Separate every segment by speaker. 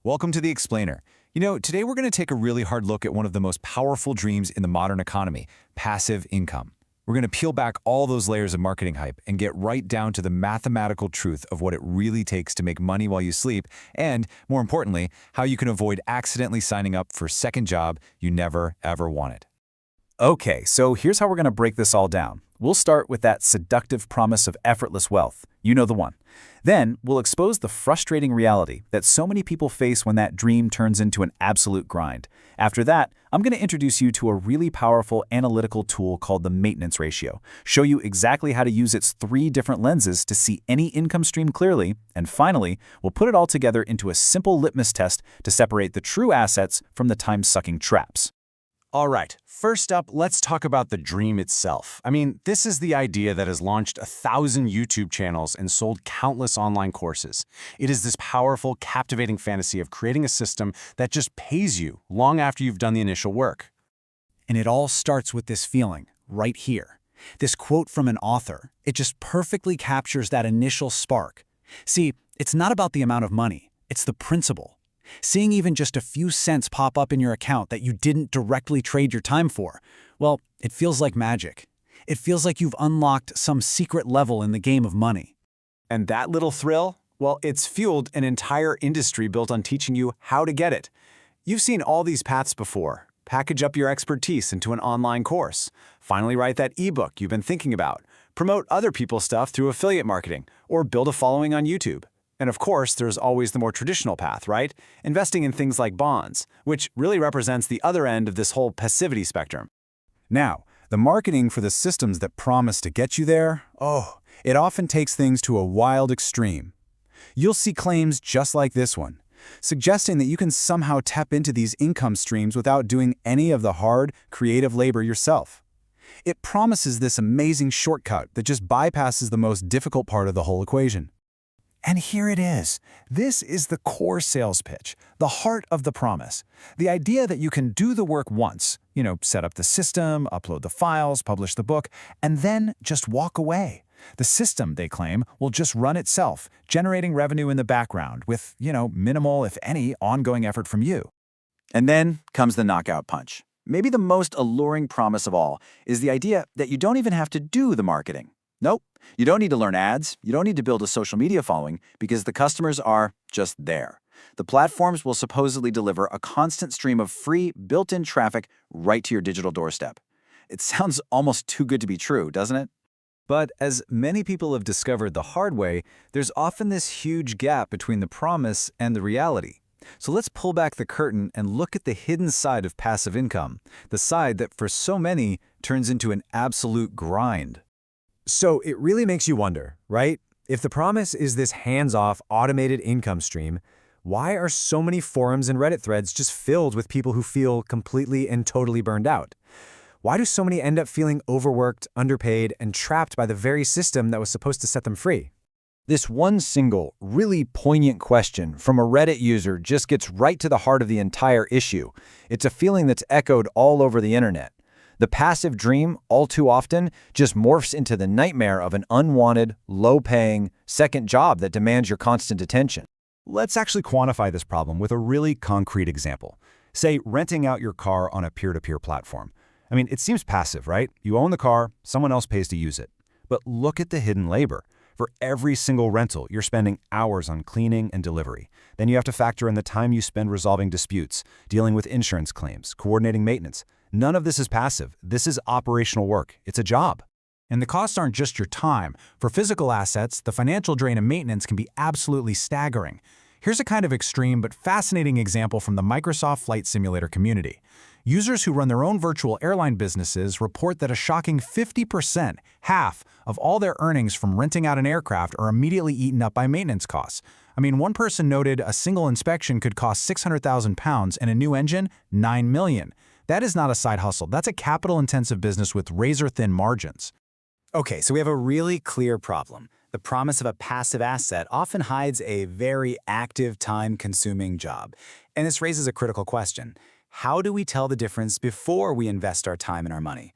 Speaker 1: Welcome to The Explainer. Today we're going to take a really hard look at one of the most powerful dreams in the modern economy, passive income. We're going to peel back all those layers of marketing hype and get right down to the mathematical truth of what it really takes to make money while you sleep and, more importantly, how you can avoid accidentally signing up for a second job you never, ever wanted.
Speaker 2: Okay, so here's how we're going to break this all down. We'll start with that seductive promise of effortless wealth. You know the one. Then we'll expose the frustrating reality that so many people face when that dream turns into an absolute grind. After that, I'm going to introduce you to a really powerful analytical tool called the maintenance ratio, show you exactly how to use its 3 different lenses to see any income stream clearly, and finally, we'll put it all together into a simple litmus test to separate the true assets from the time-sucking traps.
Speaker 3: All right, first up, let's talk about the dream itself. This is the idea that has launched 1,000 YouTube channels and sold countless online courses. It is this powerful, captivating fantasy of creating a system that just pays you long after you've done the initial work.
Speaker 4: And it all starts with this feeling, right here. This quote from an author, it just perfectly captures that initial spark. See, it's not about the amount of money, it's the principle. Seeing even just a few cents pop up in your account that you didn't directly trade your time for, well, it feels like magic. It feels like you've unlocked some secret level in the game of money.
Speaker 3: And that little thrill? Well, it's fueled an entire industry built on teaching you how to get it. You've seen all these paths before. Package up your expertise into an online course. Finally write that ebook you've been thinking about. Promote other people's stuff through affiliate marketing, or build a following on YouTube. And of course, there's always the more traditional path, right? Investing in things like bonds, which really represents the other end of this whole passivity spectrum.
Speaker 2: Now, the marketing for the systems that promise to get you there, it often takes things to a wild extreme. You'll see claims just like this one, suggesting that you can somehow tap into these income streams without doing any of the hard, creative labor yourself. It promises this amazing shortcut that just bypasses the most difficult part of the whole equation.
Speaker 4: And here it is. This is the core sales pitch, the heart of the promise. The idea that you can do the work once, set up the system, upload the files, publish the book, and then just walk away. The system, they claim, will just run itself, generating revenue in the background with, minimal, if any, ongoing effort from you.
Speaker 2: And then comes the knockout punch. Maybe the most alluring promise of all is the idea that you don't even have to do the marketing. Nope, you don't need to learn ads, you don't need to build a social media following because the customers are just there. The platforms will supposedly deliver a constant stream of free, built-in traffic right to your digital doorstep. It sounds almost too good to be true, doesn't it?
Speaker 1: But as many people have discovered the hard way, there's often this huge gap between the promise and the reality. So let's pull back the curtain and look at the hidden side of passive income, the side that for so many turns into an absolute grind.
Speaker 5: So it really makes you wonder, right? If the promise is this hands-off, automated income stream, why are so many forums and Reddit threads just filled with people who feel completely and totally burned out? Why do so many end up feeling overworked, underpaid, and trapped by the very system that was supposed to set them free?
Speaker 6: This one single, really poignant question from a Reddit user just gets right to the heart of the entire issue. It's a feeling that's echoed all over the internet. The passive dream, all too often, just morphs into the nightmare of an unwanted, low-paying, second job that demands your constant attention.
Speaker 1: Let's actually quantify this problem with a really concrete example. Say, renting out your car on a peer-to-peer platform. It seems passive, right? You own the car, someone else pays to use it. But look at the hidden labor. For every single rental, you're spending hours on cleaning and delivery. Then you have to factor in the time you spend resolving disputes, dealing with insurance claims, coordinating maintenance. None of this is passive. This is operational work. It's a job.
Speaker 4: And the costs aren't just your time. For physical assets, the financial drain and maintenance can be absolutely staggering. Here's a kind of extreme but fascinating example from the Microsoft Flight Simulator community. Users who run their own virtual airline businesses report that a shocking 50%, half, of all their earnings from renting out an aircraft are immediately eaten up by maintenance costs. One person noted a single inspection could cost £600,000 and a new engine, $9 million. That is not a side hustle. That's a capital-intensive business with razor-thin margins.
Speaker 7: Okay, so we have a really clear problem. The promise of a passive asset often hides a very active, time-consuming job. And this raises a critical question. How do we tell the difference before we invest our time and our money?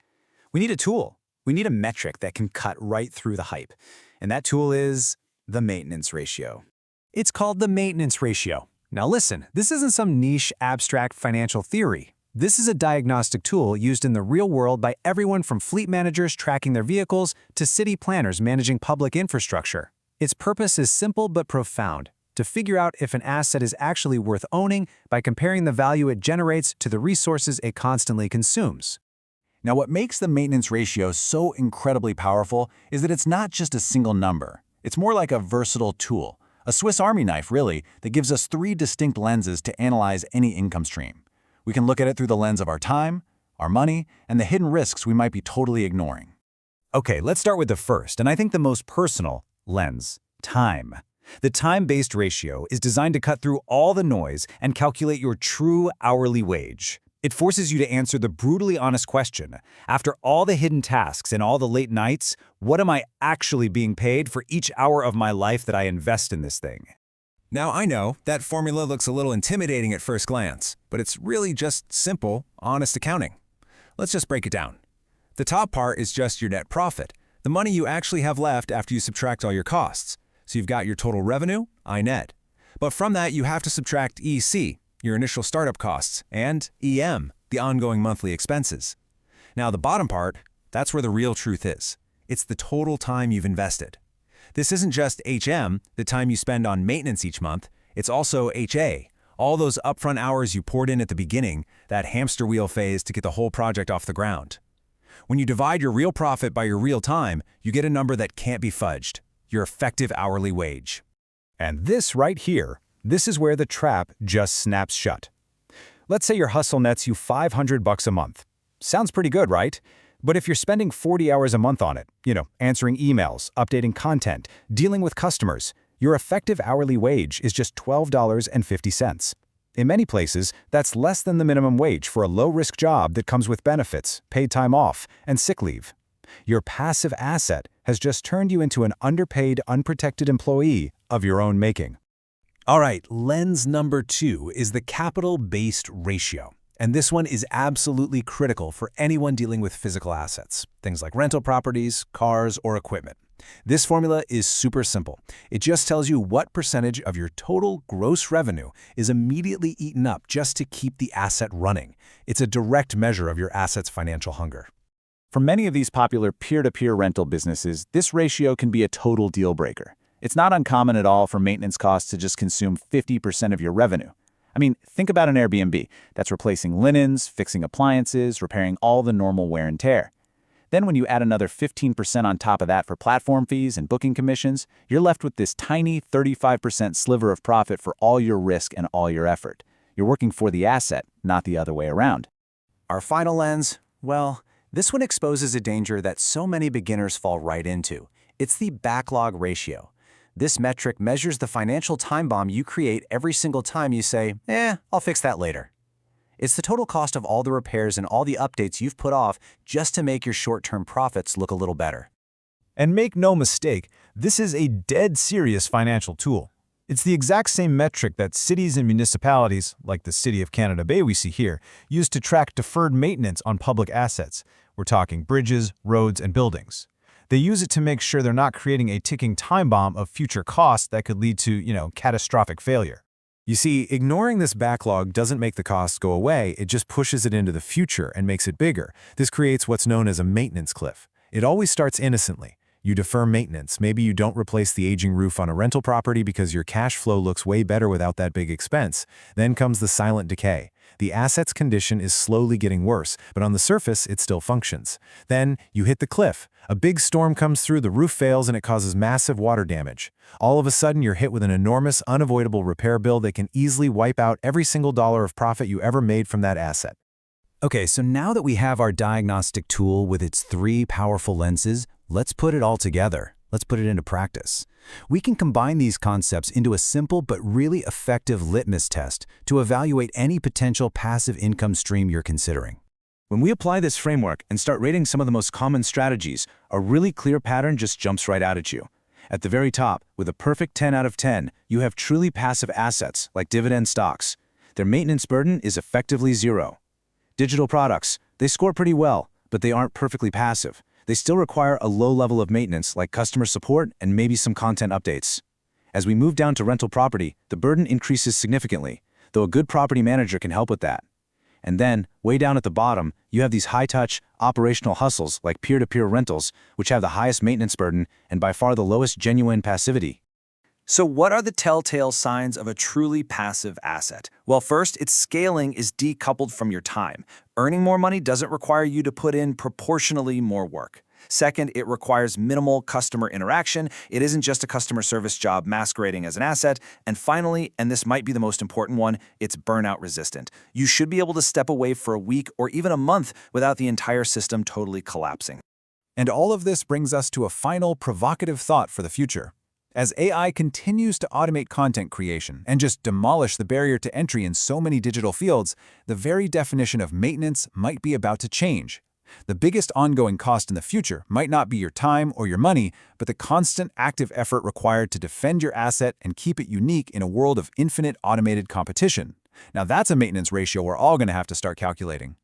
Speaker 7: We need a tool. We need a metric that can cut right through the hype. And that tool is the maintenance ratio.
Speaker 4: It's called the maintenance ratio.
Speaker 3: Now listen, this isn't some niche, abstract financial theory. This is a diagnostic tool used in the real world by everyone from fleet managers tracking their vehicles to city planners managing public infrastructure. Its purpose is simple but profound: to figure out if an asset is actually worth owning by comparing the value it generates to the resources it constantly consumes.
Speaker 2: Now, what makes the maintenance ratio so incredibly powerful is that it's not just a single number. It's more like a versatile tool, a Swiss Army knife, really, that gives us 3 distinct lenses to analyze any income stream. We can look at it through the lens of our time, our money, and the hidden risks we might be totally ignoring.
Speaker 1: Okay, let's start with the first, and I think the most personal lens: time. The time-based ratio is designed to cut through all the noise and calculate your true hourly wage. It forces you to answer the brutally honest question: after all the hidden tasks and all the late nights, what am I actually being paid for each hour of my life that I invest in this thing?
Speaker 8: Now, I know that formula looks a little intimidating at first glance, but it's really just simple, honest accounting. Let's just break it down. The top part is just your net profit, the money you actually have left after you subtract all your costs. So you've got your total revenue, I net. But from that, you have to subtract EC, your initial startup costs, and EM, the ongoing monthly expenses. Now, the bottom part, that's where the real truth is. It's the total time you've invested. This isn't just HM, the time you spend on maintenance each month. It's also HA, all those upfront hours you poured in at the beginning, that hamster wheel phase to get the whole project off the ground. When you divide your real profit by your real time, you get a number that can't be fudged: your effective hourly wage.
Speaker 1: And this right here, this is where the trap just snaps shut. Let's say your hustle nets you $500 a month. Sounds pretty good, right? But if you're spending 40 hours a month on it, answering emails, updating content, dealing with customers, your effective hourly wage is just $12.50. In many places, that's less than the minimum wage for a low-risk job that comes with benefits, paid time off, and sick leave. Your passive asset has just turned you into an underpaid, unprotected employee of your own making.
Speaker 3: All right, lens number 2 is the capital-based ratio. And this one is absolutely critical for anyone dealing with physical assets, things like rental properties, cars, or equipment. This formula is super simple. It just tells you what percentage of your total gross revenue is immediately eaten up just to keep the asset running. It's a direct measure of your asset's financial hunger.
Speaker 2: For many of these popular peer-to-peer rental businesses, this ratio can be a total deal breaker. It's not uncommon at all for maintenance costs to just consume 50% of your revenue. I mean, think about an Airbnb that's replacing linens, fixing appliances, repairing all the normal wear and tear. Then when you add another 15% on top of that for platform fees and booking commissions, you're left with this tiny 35% sliver of profit for all your risk and all your effort. You're working for the asset, not the other way around.
Speaker 3: Our final lens, well, this one exposes a danger that so many beginners fall right into. It's the backlog ratio. This metric measures the financial time bomb you create every single time you say, I'll fix that later. It's the total cost of all the repairs and all the updates you've put off just to make your short-term profits look a little better.
Speaker 1: And make no mistake, this is a dead serious financial tool. It's the exact same metric that cities and municipalities, like the City of Canada Bay we see here, use to track deferred maintenance on public assets. We're talking bridges, roads, and buildings. They use it to make sure they're not creating a ticking time bomb of future costs that could lead to, catastrophic failure.
Speaker 3: You see, ignoring this backlog doesn't make the costs go away, it just pushes it into the future and makes it bigger. This creates what's known as a maintenance cliff. It always starts innocently. You defer maintenance. Maybe you don't replace the aging roof on a rental property because your cash flow looks way better without that big expense. Then comes the silent decay. The asset's condition is slowly getting worse, but on the surface, it still functions. Then you hit the cliff. A big storm comes through, the roof fails, and it causes massive water damage. All of a sudden, you're hit with an enormous, unavoidable repair bill that can easily wipe out every single dollar of profit you ever made from that asset.
Speaker 7: Okay, so now that we have our diagnostic tool with its 3 powerful lenses, let's put it all together. Let's put it into practice. We can combine these concepts into a simple but really effective litmus test to evaluate any potential passive income stream you're considering.
Speaker 9: When we apply this framework and start rating some of the most common strategies, a really clear pattern just jumps right out at you. At the very top, with a perfect 10 out of 10, you have truly passive assets like dividend stocks. Their maintenance burden is effectively 0. Digital products, they score pretty well, but they aren't perfectly passive. They still require a low level of maintenance like customer support and maybe some content updates. As we move down to rental property, the burden increases significantly, though a good property manager can help with that. And then, way down at the bottom, you have these high-touch, operational hustles like peer-to-peer rentals, which have the highest maintenance burden and by far the lowest genuine passivity.
Speaker 2: So what are the telltale signs of a truly passive asset? Well, first, its scaling is decoupled from your time. Earning more money doesn't require you to put in proportionally more work. Second, it requires minimal customer interaction. It isn't just a customer service job masquerading as an asset. And finally, and this might be the most important one, it's burnout resistant. You should be able to step away for a week or even a month without the entire system totally collapsing.
Speaker 3: And all of this brings us to a final provocative thought for the future. As AI continues to automate content creation and just demolish the barrier to entry in so many digital fields, the very definition of maintenance might be about to change. The biggest ongoing cost in the future might not be your time or your money, but the constant active effort required to defend your asset and keep it unique in a world of infinite automated competition. Now that's a maintenance ratio we're all going to have to start calculating.